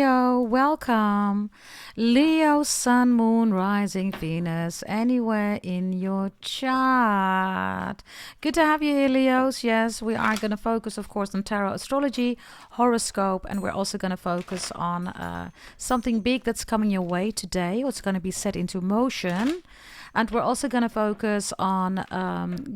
Leo, welcome. Leo, Sun, Moon, Rising, Venus, anywhere in your chart. Good to have you here, Leos. Yes, we are going to focus, of course, on tarot astrology, horoscope, and we're also going to focus on something big that's coming your way today, what's going to be set into motion. And we're also going to focus on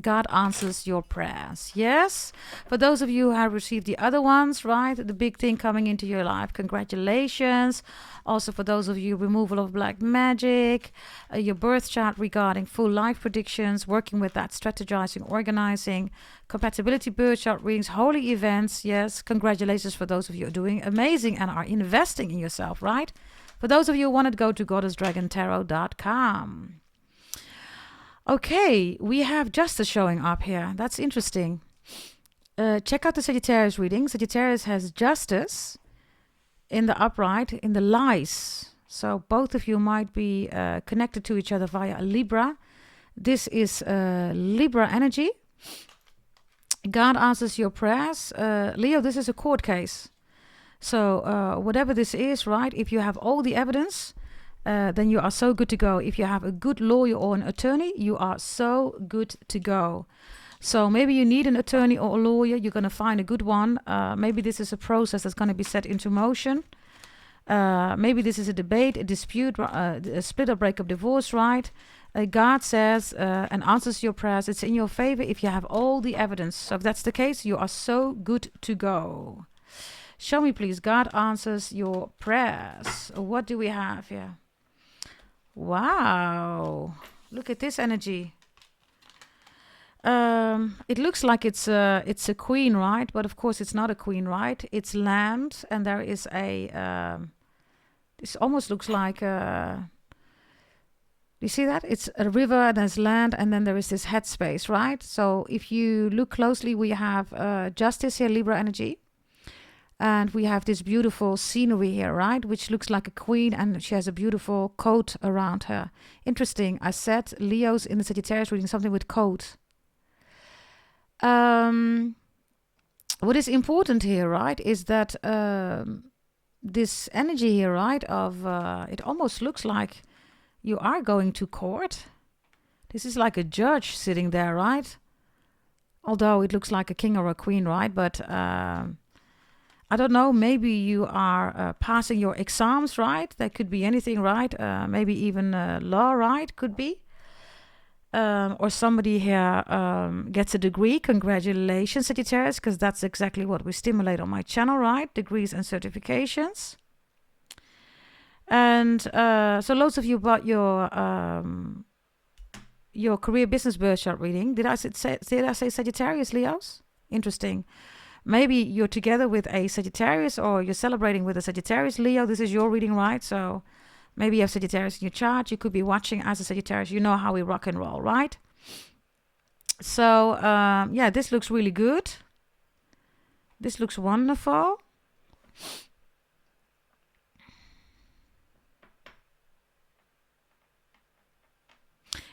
God answers your prayers. Yes? For those of you who have received the other ones, right? The big thing coming into your life. Congratulations. Also for those of you, removal of black magic, your birth chart regarding full life predictions, working with that, strategizing, organizing, compatibility birth chart readings, holy events. Yes, congratulations for those of you who are doing amazing and are investing in yourself, right? For those of you who want to go to goddessdragontarot.com. Okay, we have Justice showing up here. That's interesting. Check out the Sagittarius reading. Sagittarius has Justice in the upright, in the lies. So both of you might be connected to each other via a Libra. This is Libra energy. God answers your prayers. Leo, this is a court case. So whatever this is, right, if you have all the evidence, then you are so good to go. If you have a good lawyer or an attorney, you are so good to go. So maybe you need an attorney or a lawyer. You're going to find a good one. Maybe this is a process that's going to be set into motion. Maybe this is a debate, a dispute, a split or break of divorce, right? God says and answers your prayers. It's in your favor if you have all the evidence. So if that's the case, you are so good to go. Show me, please. God answers your prayers. What do we have here? Wow. Look at this energy. It looks like it's a queen, right? But of course it's not a queen, right? It's land, and there is a... this almost looks like... you see that? It's a river, there's land, and then there is this headspace, right? So if you look closely, we have Justice here, Libra energy. And we have this beautiful scenery here, right? Which looks like a queen, and she has a beautiful coat around her. Interesting. I said Leo's in the Sagittarius reading something with coat. What is important here, right, is that this energy here, right, of it almost looks like you are going to court. This is like a judge sitting there, right? Although it looks like a king or a queen, right? But I don't know, maybe you are passing your exams, right? That could be anything, right? Maybe even law, right? Could be. Or somebody here gets a degree. Congratulations, Sagittarius, because that's exactly what we stimulate on my channel, right? Degrees and certifications. And so loads of you bought your career business birth chart reading. Did I say Sagittarius, Leos? Interesting. Maybe you're together with a Sagittarius, or you're celebrating with a Sagittarius, Leo. This is your reading, right? So maybe you have Sagittarius in your chart. You could be watching as a Sagittarius. You know how we rock and roll, right? So, yeah, this looks really good. This looks wonderful.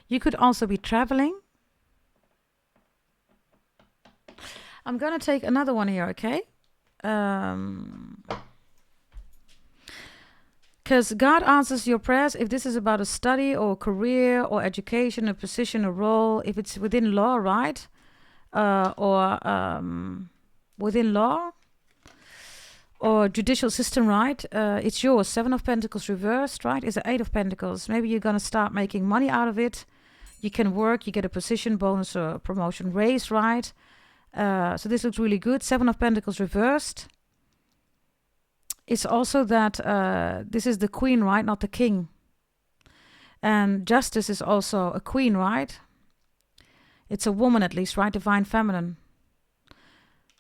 You could also be traveling. I'm going to take another one here, okay? Because God answers your prayers if this is about a study or career or education, a position, a role, if it's within law, right? Or within law or judicial system, right? It's yours. 7 of Pentacles reversed, right? Is the 8 of Pentacles. Maybe you're going to start making money out of it. You can work, you get a position, bonus, or promotion, raise, right? So this looks really good. 7 of Pentacles reversed. It's also that this is the queen, right? Not the king. And Justice is also a queen, right? It's a woman at least, right? Divine feminine.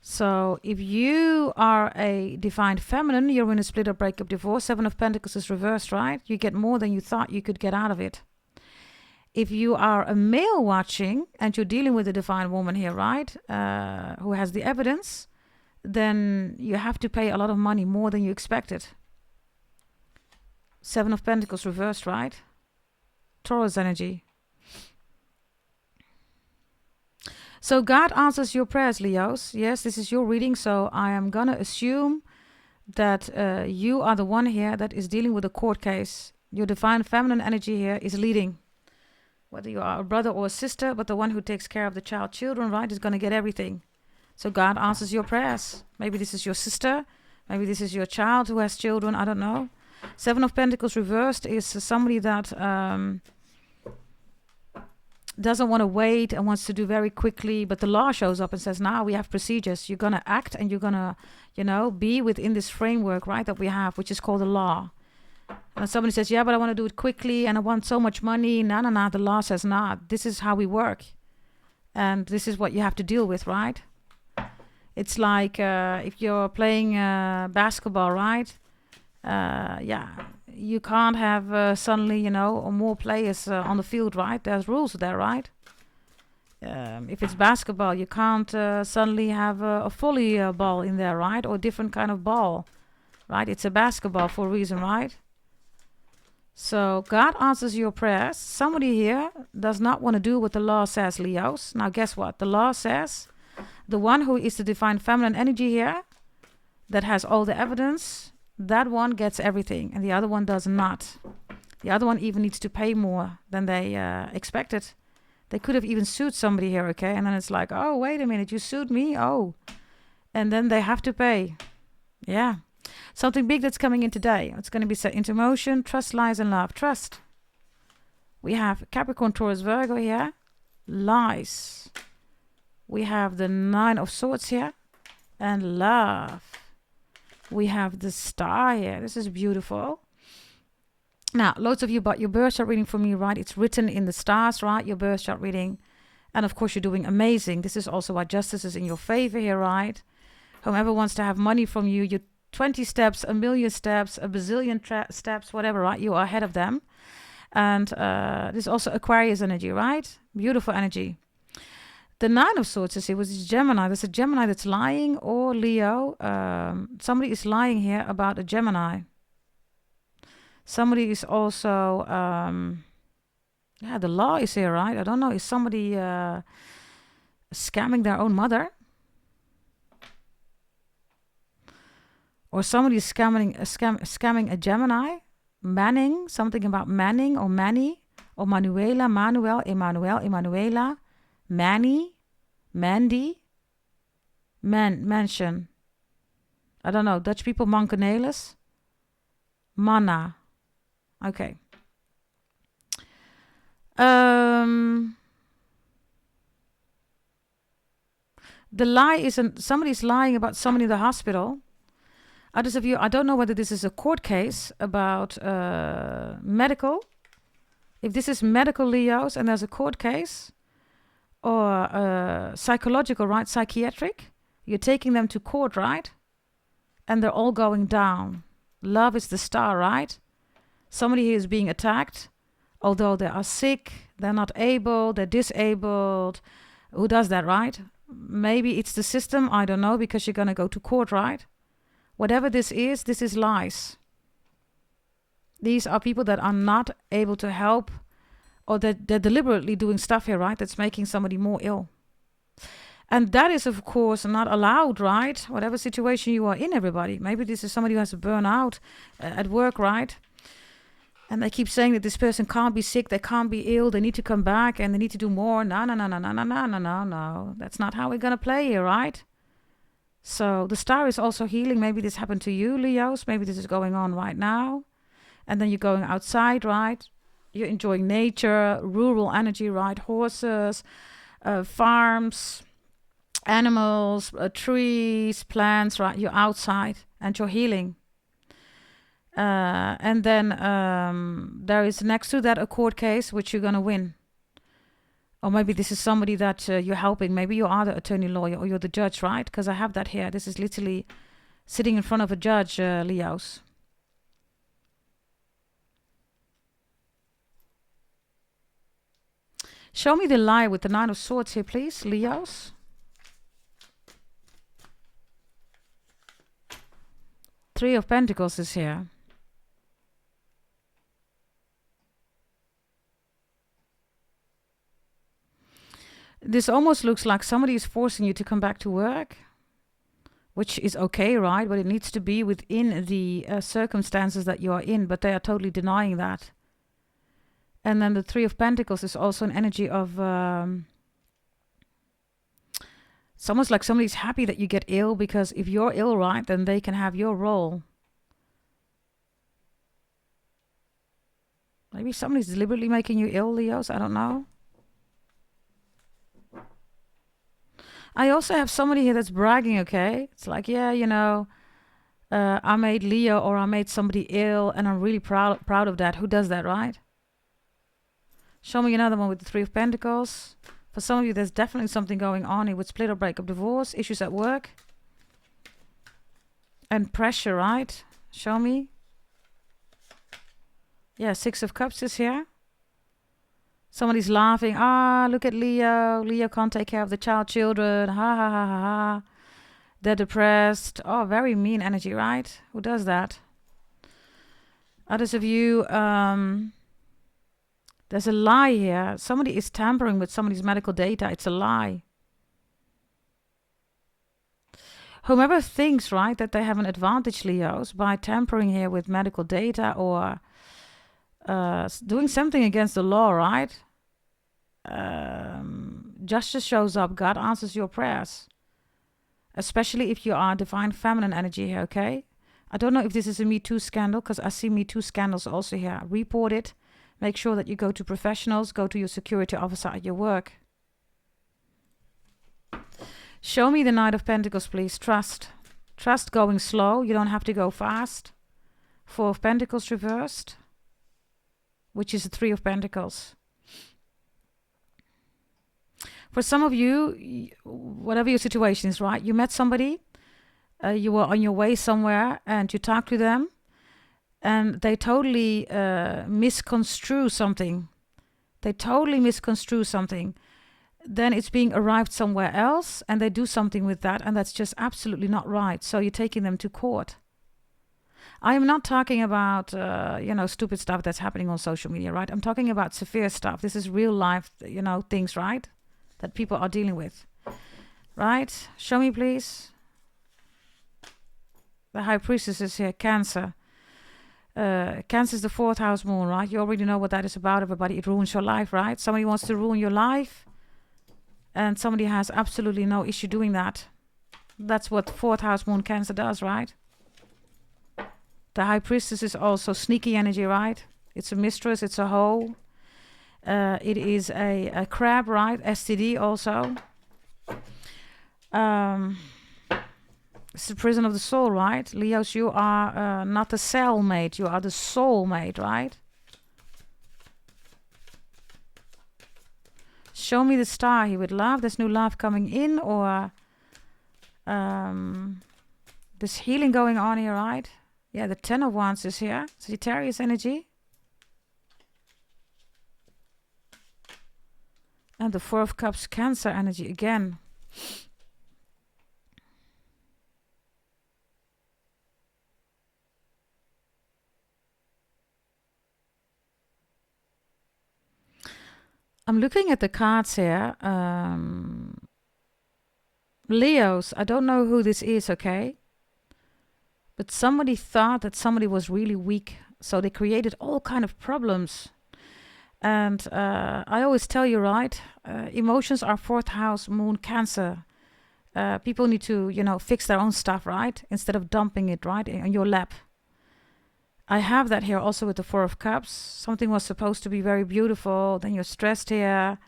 So if you are a divine feminine, you're in a split or breakup divorce. 7 of Pentacles is reversed, right? You get more than you thought you could get out of it. If you are a male watching and you're dealing with a divine woman here, right, who has the evidence, then you have to pay a lot of money, more than you expected. 7 of Pentacles reversed, right? Taurus energy. So God answers your prayers, Leos. Yes, this is your reading, so I am going to assume that you are the one here that is dealing with a court case. Your divine feminine energy here is leading. Whether you are a brother or a sister, but the one who takes care of the children, right, is going to get everything. So God answers your prayers. Maybe this is your sister. Maybe this is your child who has children. I don't know. Seven of Pentacles reversed is somebody that doesn't want to wait and wants to do very quickly. But the law shows up and says, now we have procedures. You're going to act and you're going to, be within this framework, right, that we have, which is called the law. And somebody says, yeah, but I want to do it quickly and I want so much money. No. The law says, nah, this is how we work. And this is what you have to deal with, right? It's like if you're playing basketball, right? You can't have suddenly, or more players on the field, right? There's rules there, right? If it's basketball, you can't suddenly have a volleyball in there, right? Or a different kind of ball, right? It's a basketball for a reason, right? So God answers your prayers. Somebody here does not want to do what the law says, Leos. Now, guess what? The law says the one who is the divine feminine energy here, that has all the evidence, that one gets everything, and the other one does not. The other one even needs to pay more than they expected. They could have even sued somebody here, okay? And then it's like, oh, wait a minute, you sued me? Oh. And then they have to pay. Yeah. Something big that's coming in today. It's going to be set into motion. Trust, lies, and love. Trust. We have Capricorn, Taurus, Virgo here. Lies. We have the Nine of Swords here. And love. We have the Star here. This is beautiful. Now, loads of you bought your birth chart reading from me, right? It's written in the stars, right? Your birth chart reading. And of course, you're doing amazing. This is also why justice is in your favor here, right? Whoever wants to have money from you, you 20 steps, a million steps, a bazillion steps, whatever, right? You are ahead of them. And this is also Aquarius energy, right? Beautiful energy. The Nine of Swords is here with Gemini. There's a Gemini that's lying, or Leo. Somebody is lying here about a Gemini. Somebody is also, the law is here, right? I don't know. Is somebody scamming their own mother? Or somebody is scamming a Gemini? Manning, something about Manning or Manny or Manuela, Emanuela, Manny, Mandy, Mansion. I don't know. Dutch people, Mankenelis, Mana. Okay. The lie isn't, somebody's lying about somebody in the hospital. Others of you, I don't know whether this is a court case about medical. If this is medical, Leos, and there's a court case, or psychological, right? Psychiatric. You're taking them to court, right? And they're all going down. Love is the Star, right? Somebody is being attacked, although they are sick, they're not able, they're disabled. Who does that, right? Maybe it's the system, I don't know, because you're going to go to court, right? Whatever this is lies. These are people that are not able to help, or that they're deliberately doing stuff here, right? That's making somebody more ill. And that is, of course, not allowed, right? Whatever situation you are in, everybody. Maybe this is somebody who has a burnout at work, right? And they keep saying that this person can't be sick, they can't be ill, they need to come back and they need to do more. No. That's not how we're going to play here, right? So the Star is also healing. Maybe this happened to you, Leos. Maybe this is going on right now. And then you're going outside, right? You're enjoying nature, rural energy, right? Horses, farms, animals, trees, plants, right? You're outside and you're healing. And then there is next to that a court case which you're going to win. Or maybe this is somebody that you're helping. Maybe you are the attorney lawyer or you're the judge, right? Because I have that here. This is literally sitting in front of a judge, Leos. Show me the lie with the Nine of Swords here, please, Leos. Three of Pentacles is here. This almost looks like somebody is forcing you to come back to work. which is okay, right? But it needs to be within the circumstances that you are in, but they are totally denying that. And then the Three of Pentacles is also an energy of it's almost like somebody's happy that you get ill, because if you're ill, right, then they can have your role. Maybe somebody's deliberately making you ill, Leos. I don't know. I also have somebody here that's bragging, okay? It's like, yeah, you know, I made Leo or I made somebody ill and I'm really proud of that. Who does that, right? Show me another one with the Three of Pentacles. For some of you, there's definitely something going on here with split or breakup, divorce, issues at work. And pressure, right? Show me. Yeah, Six of Cups is here. Somebody's laughing. Ah, look at Leo. Leo can't take care of the children. Ha ha ha ha ha. They're depressed. Oh, very mean energy, right? Who does that? Others of you, there's a lie here. Somebody is tampering with somebody's medical data. It's a lie. Whomever thinks, right, that they have an advantage, Leos, by tampering here with medical data or doing something against the law, right? Justice shows up. God answers your prayers. Especially if you are divine feminine energy here, okay? I don't know if this is a Me Too scandal, because I see Me Too scandals also here. Report it. Make sure that you go to professionals. Go to your security officer at your work. Show me the Knight of Pentacles, please. Trust. Trust going slow. You don't have to go fast. Four of Pentacles reversed, which is the Three of Pentacles. For some of you, whatever your situation is, right? You met somebody, you were on your way somewhere, and you talked to them, and they totally misconstrue something. They totally misconstrue something. Then it's being arrived somewhere else, and they do something with that, and that's just absolutely not right. So you're taking them to court. I am not talking about, stupid stuff that's happening on social media, right? I'm talking about severe stuff. This is real life, things, right? That people are dealing with, right? Show me, please. The High Priestess is here, Cancer. Cancer is the 4th house moon, right? You already know what that is about, everybody. It ruins your life, right? Somebody wants to ruin your life, and somebody has absolutely no issue doing that. That's what 4th house moon Cancer does, right? The High Priestess is also sneaky energy, right? It's a mistress, it's a hoe. It is a crab, right? STD also. It's the prison of the soul, right? Leos, you are not the cellmate, you are the soulmate, right? Show me the star here with love. There's new love coming in, or there's healing going on here, right? Yeah, the Ten of Wands is here. Sagittarius energy. And the Four of Cups, Cancer energy again. I'm looking at the cards here. Leos, I don't know who this is, okay? But somebody thought that somebody was really weak. So they created all kind of problems. And I always tell you, right? Emotions are 4th house moon Cancer. People need to, fix their own stuff, right? Instead of dumping it, right, in your lap. I have that here also with the Four of Cups. Something was supposed to be very beautiful. Then you're stressed here.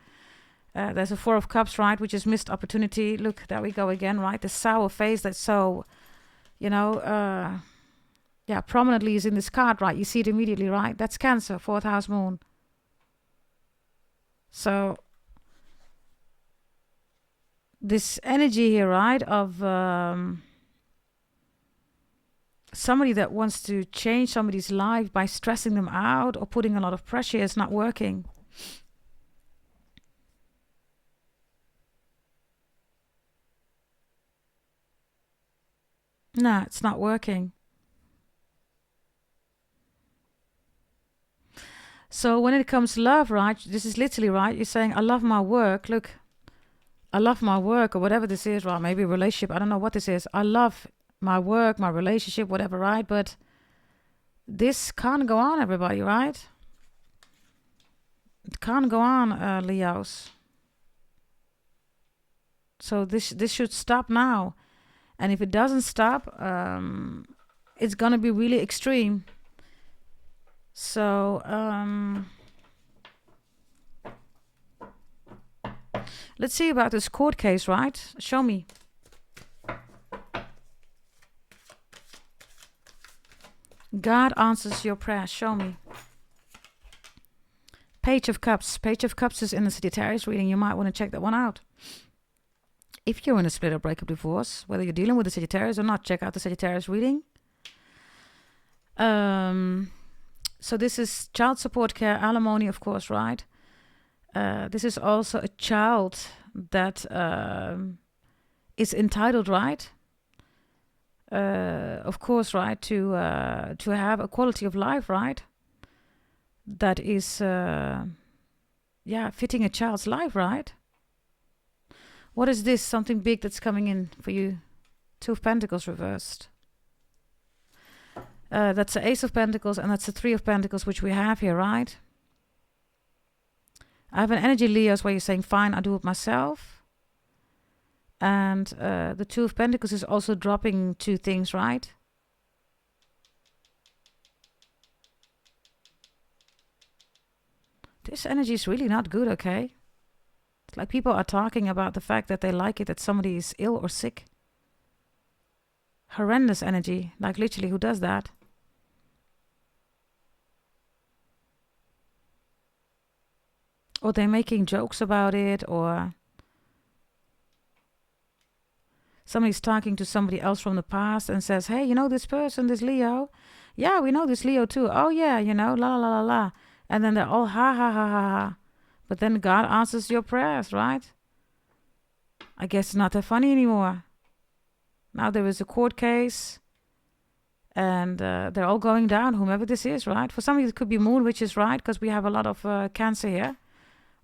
There's a Four of Cups, right, which is missed opportunity. Look, there we go again, right? The sour face that's so, prominently is in this card, right? You see it immediately, right? That's Cancer, 4th house moon. So this energy here, right, of somebody that wants to change somebody's life by stressing them out or putting a lot of pressure is not working. No, it's not working. So when it comes to love, right, this is literally, right, you're saying, I love my work. Look, I love my work or whatever this is, right? Maybe a relationship. I don't know what this is. I love my work, my relationship, whatever, right? But this can't go on, everybody, right? It can't go on, Leos. So this should stop now. And if it doesn't stop, it's gonna be really extreme. So let's see about this court case, right? Show me. God answers your prayer. Show me. Page of Cups. Page of Cups is in the Sagittarius reading. You might want to check that one out. If you're in a split or breakup divorce, whether you're dealing with the Sagittarius or not, check out the Sagittarius reading. So this is child support care, alimony, of course, right? This is also a child that is entitled, right? Of course, right, to have a quality of life, right? That is, fitting a child's life, right? What is this? Something big that's coming in for you. Two of Pentacles reversed. That's the Ace of Pentacles, and that's the Three of Pentacles, which we have here, right? I have an energy, Leos, where you're saying, fine, I'll do it myself. And the Two of Pentacles is also dropping two things, right? This energy is really not good, okay? It's like people are talking about the fact that they like it that somebody is ill or sick. Horrendous energy. Like literally, who does that? Or they're making jokes about it, or somebody's talking to somebody else from the past and says, hey, you know this person, this Leo? Yeah, we know this Leo too. Oh yeah, you know, la la la la. And then they're all ha ha ha ha ha. But then God answers your prayers, right? I guess it's not that funny anymore. Now there is a court case, and they're all going down, whomever this is, right? For some of you, it could be moon witches, right? Because we have a lot of Cancer here.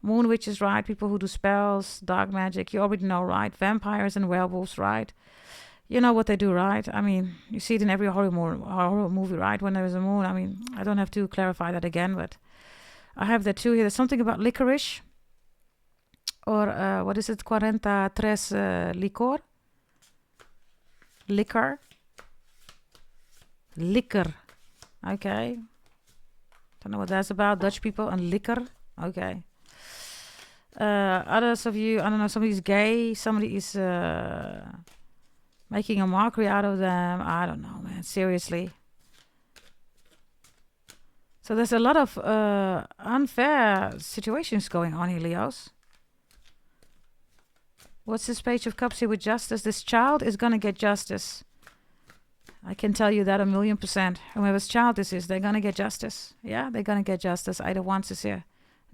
Moon witches, right? People who do spells, dark magic. You already know, right? Vampires and werewolves, right? You know what they do, right? I mean, you see it in every horror movie, right? When there is a moon. I mean, I don't have to clarify that again, but I have that too here. There's something about licorice. Or what is it? 43 licor. Liquor. Liquor. Okay. Don't know what that's about. Dutch people and liquor. Okay. Others of you, I don't know, somebody's gay. Somebody is making a mockery out of them. I don't know, man. Seriously. So there's a lot of unfair situations going on here, Leos. What's this Page of Cups here with justice? This child is going to get justice. I can tell you that 1,000,000%. Whoever's child this is, they're going to get justice. Yeah, they're going to get justice. Eight of Wands is here.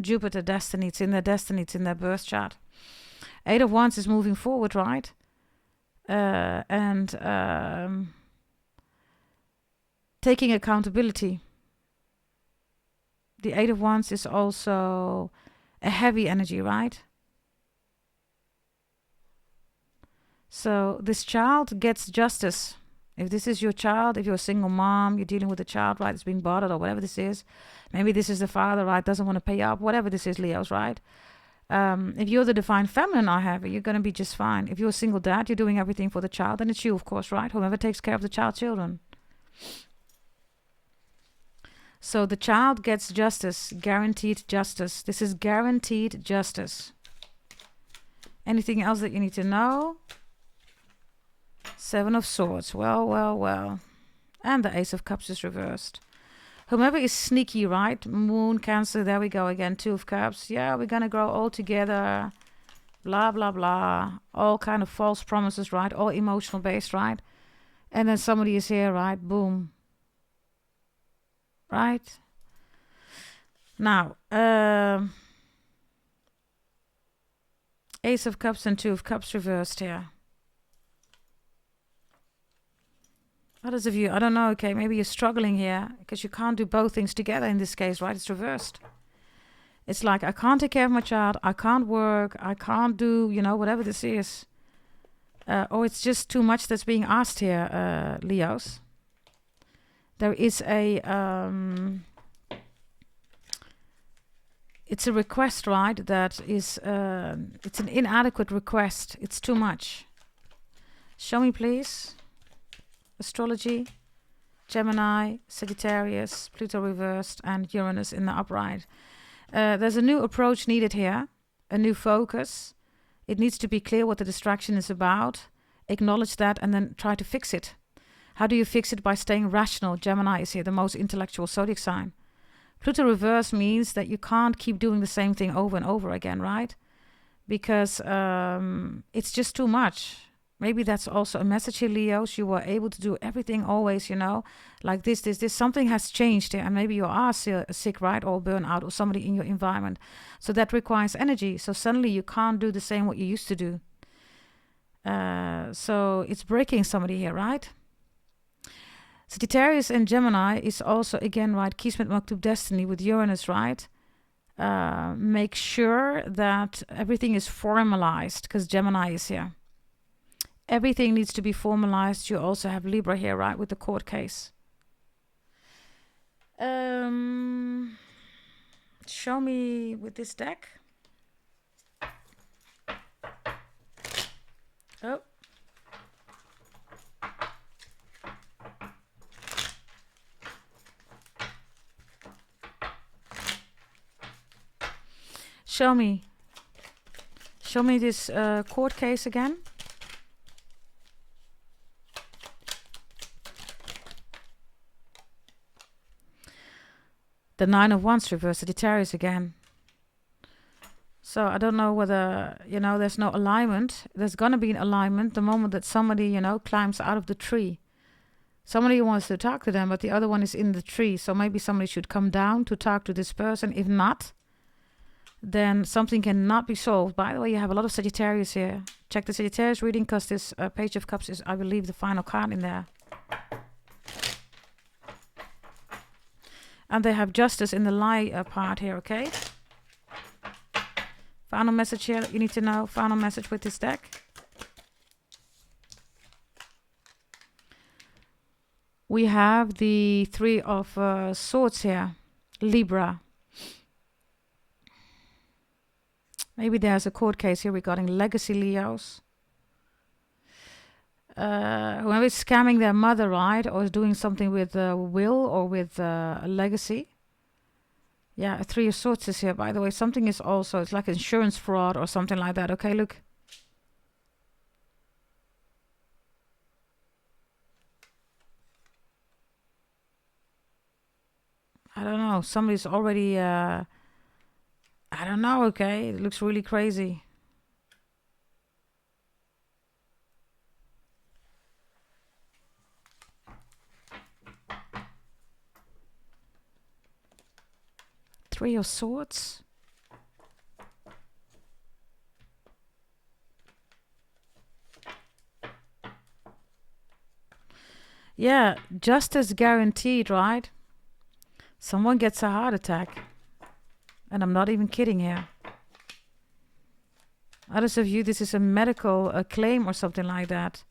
Jupiter, destiny. It's in their destiny. It's in their birth chart. Eight of Wands is moving forward, right? And taking accountability. The Eight of Wands is also a heavy energy, right? So this child gets justice. If this is your child, if you're a single mom, you're dealing with a child, right, that's being bothered or whatever this is. Maybe this is the father, right, doesn't want to pay up, whatever this is, Leos, right? If you're the divine feminine, you're going to be just fine. If you're a single dad, you're doing everything for the child, and it's you, of course, right? Whoever takes care of the children. So the child gets justice, guaranteed justice. This is guaranteed justice. Anything else that you need to know? Seven of Swords. Well. And the Ace of Cups is reversed. Whomever is sneaky, right? Moon, Cancer, there we go again. Two of Cups. Yeah, we're going to grow all together. Blah, blah, blah. All kind of false promises, right? All emotional based, right? And then somebody is here, right? Boom. Right? Now, Ace of Cups and Two of Cups reversed here. Others of you, I don't know, okay, maybe you're struggling here because you can't do both things together in this case, right? It's reversed. It's like, I can't take care of my child, I can't work, I can't do, whatever this is. Or it's just too much that's being asked here, Leos. There is it's a request, right? That is, it's an inadequate request. It's too much. Show me, please. Astrology, Gemini, Sagittarius, Pluto reversed, and Uranus in the upright. There's a new approach needed here, a new focus. It needs to be clear what the distraction is about. Acknowledge that and then try to fix it. How do you fix it? By staying rational. Gemini is here, the most intellectual zodiac sign. Pluto reverse means that you can't keep doing the same thing over and over again, right? Because it's just too much. Maybe that's also a message here, Leos. You were able to do everything always, like this. Something has changed here, and maybe you are sick, right? Or burnout, or somebody in your environment. So that requires energy. So suddenly you can't do the same what you used to do. So it's breaking somebody here, right? Sagittarius and Gemini is also, again, right, Kismet Maktub Destiny with Uranus, right? Make sure that everything is formalized, because Gemini is here. Everything needs to be formalized. You also have Libra here, right, with the court case. Show me with this deck. Oh. Show me this court case again. The Nine of Wands reversed, Sagittarius again. So I don't know whether, there's no alignment. There's going to be an alignment the moment that somebody, climbs out of the tree. Somebody wants to talk to them, but the other one is in the tree. So maybe somebody should come down to talk to this person. If not, then something cannot be solved. By the way, you have a lot of Sagittarius here. Check the Sagittarius reading, because this Page of Cups is, I believe, the final card in there. And they have Justice in the lie part here, okay? Final message here you need to know. Final message with this deck. We have the Three of Swords here. Libra. Maybe there's a court case here regarding legacy, Leos. Whoever is scamming their mother, right? Or is doing something with a will or with a legacy. Yeah, a Three of Swords is here, by the way. Something is also, it's like insurance fraud or something like that. Okay, look. I don't know. Somebody's already, I don't know, okay? It looks really crazy. Three of Swords. Yeah, justice guaranteed, right? Someone gets a heart attack. And I'm not even kidding here. Others of you, this is a medical claim or something like that.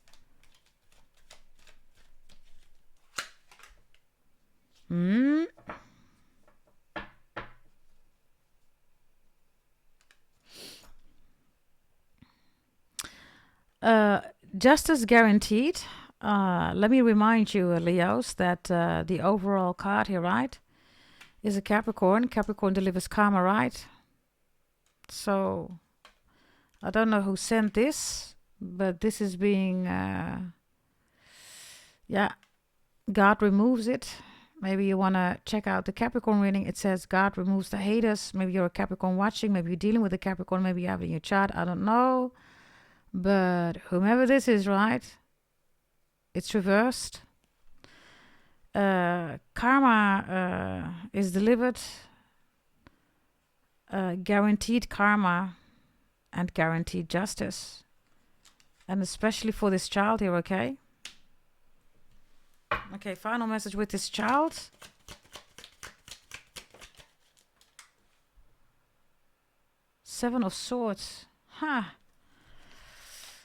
Justice guaranteed. Let me remind you, Leos, that the overall card here, right, is a Capricorn. Capricorn delivers karma, right? So, I don't know who sent this, but this is being, yeah, God removes it. Maybe you want to check out the Capricorn reading. It says God removes the haters. Maybe you're a Capricorn watching. Maybe you're dealing with a Capricorn. Maybe you have it in your chart. I don't know. But whomever this is, right, it's reversed. Karma is delivered. Guaranteed karma and guaranteed justice. And especially for this child here, okay? Okay, final message with this child. Seven of Swords. Huh.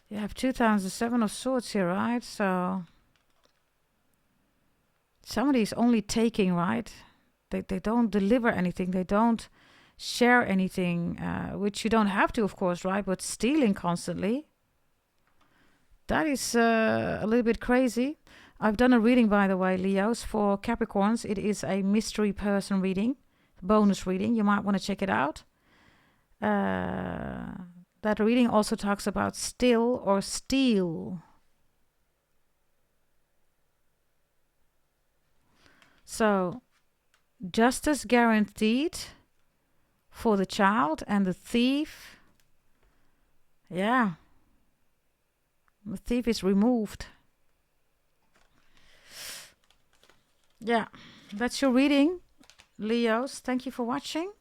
You have 2007 of Swords here, right? So somebody's only taking, right? They don't deliver anything. They don't share anything, which you don't have to, of course, right? But stealing constantly. That is a little bit crazy. I've done a reading, by the way, Leos, for Capricorns. It is a mystery person reading, bonus reading. You might want to check it out. That reading also talks about still or steal. So, justice guaranteed for the child and the thief. Yeah. The thief is removed. Yeah, that's your reading, Leos. Thank you for watching.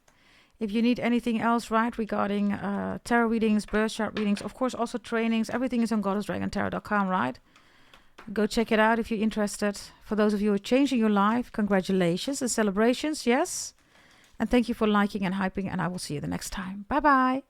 If you need anything else, right, regarding tarot readings, birth chart readings, of course, also trainings, everything is on goddessdragontarot.com, right? Go check it out if you're interested. For those of you who are changing your life, congratulations and celebrations, yes. And thank you for liking and hyping, and I will see you the next time. Bye-bye.